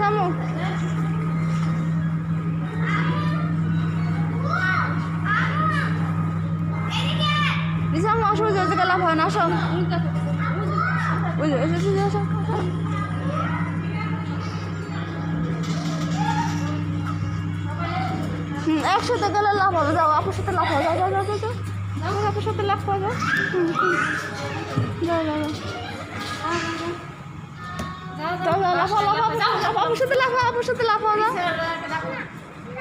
রিসামু রিসামু আসো যে লাভ হয় না আসো একসাথে গেলে লাভ হবে যাও আপুর সাথে লাভ হবে যাও যাও যাও যাও আপুর সাথে লাভ হবে যাও যাও আপুর সাথে লাভ আপুর সাথে লাভ হবে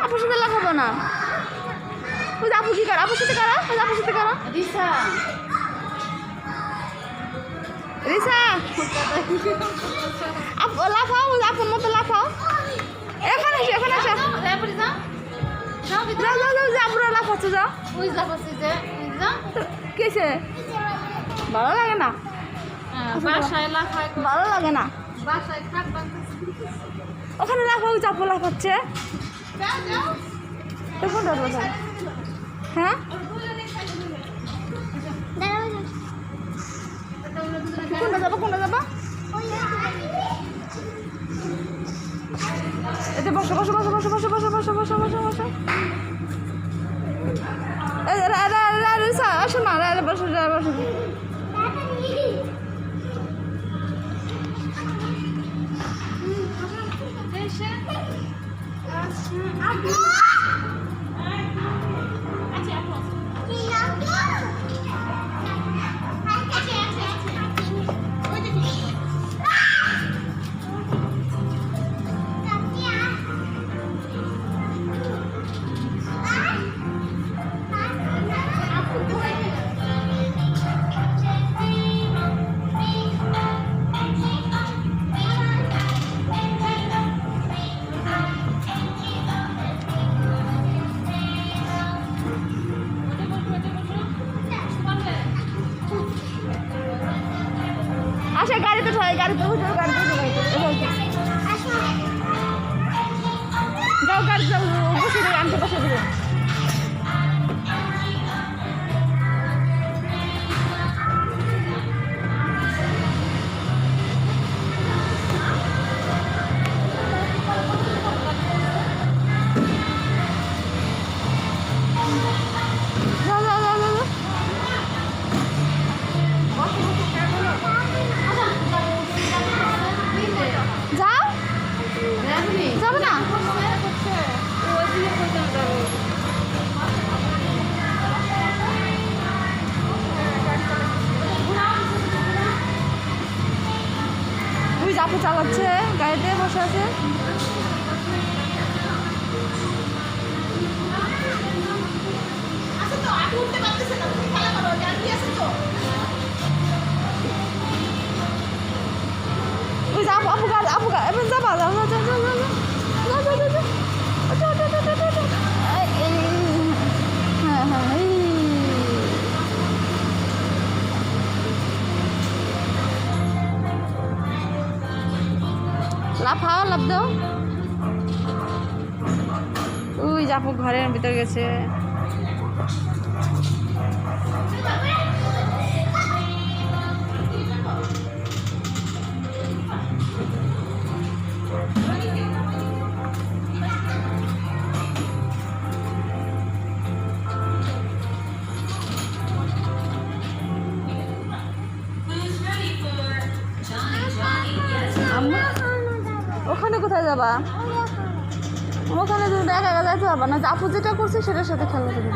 আপুর সাথে লাভ হবে না ওই আপু কি কর আপুর সাথে করা ওই আপুর সাথে করা রিসা রিসা আপু লাফাও আপুর মতো লাফাও এখানে আসো এখানে আসো যাও যাও যাও যাও আপুরা লাফাচ্ছে যাও ওই লাফাচ্ছে যে কেছে ভালো লাগে না বাসায় লাফায় ভালো লাগে না বাসায় খাট ওখানে লাফাও চাপো লাফাচ্ছে কোনটা বলছো হ্যাঁ কোনটা যাবো কোনটা যাবো এতে বসো বসো বসো বসো বসো বসো বসো বসো বসো বসো আসো না বসো বসো আচ্ছা গাড়িতে ঠয় গাড়িতে উঠো গাড়িতে যাও গাড়ি যাও বসে দেবে আনতে বসে দেবে যাবে না ওই আপু চালাচ্ছে গাড়িতে বসে আছে ওই আপু আপু আপু এবার যাবা যাও যাও যাও যাও হ্যাঁ হ্যাঁ লাফাও লাফ দাও ওই যে আপু ঘরের ভিতর গেছে ওখানে কোথায় যাবা ওখানে তুমি একা একা যাইতে পারবা না আপু যেটা করছে সেটার সাথে খেলা করবে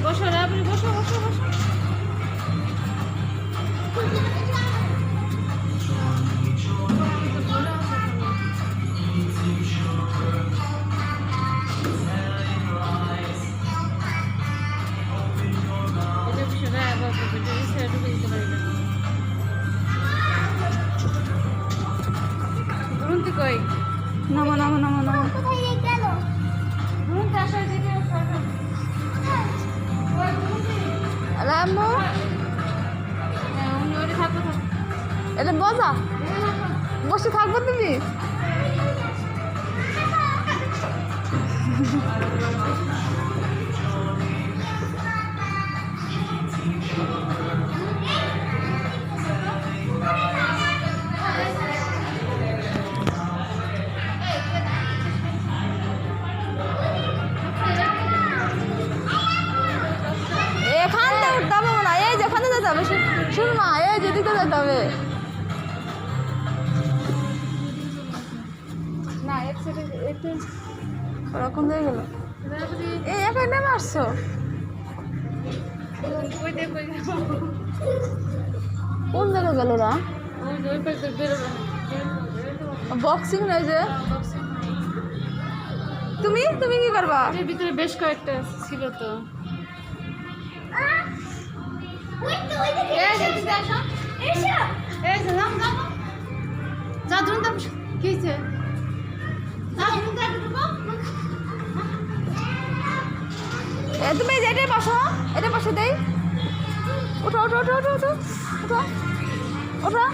বসো আপনি বসো বসো বসো কই নামো নামো নামো নামো রামু এটা বসা বসে থাকবো তুমি এখান থেকে উঠতে হবে না, এই যেখানে যেতে হবে শুন মা, এই যেদিকে যেতে হবে না এক সাইডে একটু ওরকম হয়ে গেল। এই এখানে মারছো কই দে কই দে কোন জায়গায় গেল না? ওই পাশে বেরোবে বক্সিং নাই যে। তুমি তুমি কি করবা? এর ভিতরে বেশ কয়েকটা ছিল তো। এই যে দিদি আসো এই যে নাম নাম যা ধরুন দাম কি হয়েছে তুমি এই যে এটাই বসো, এটা বসে দেই। ওঠো ওঠো ওঠো ওঠো ওঠো ওঠো ওঠো।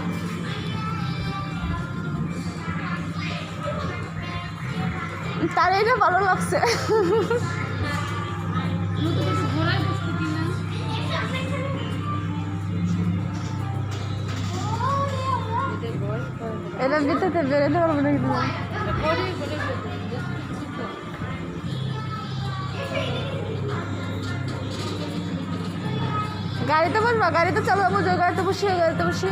তার এটা ভালো লাগছে। ঘোড়ায় বসতে কিনা এটার ভিতরে বেরোতে পারবো না কিন্তু। গাড়িতে বসবা, গাড়িতে চালাবো, গাড়িতে বসি, গাড়িতে বসি।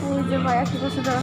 ওই যে ভাইয়া কি করছে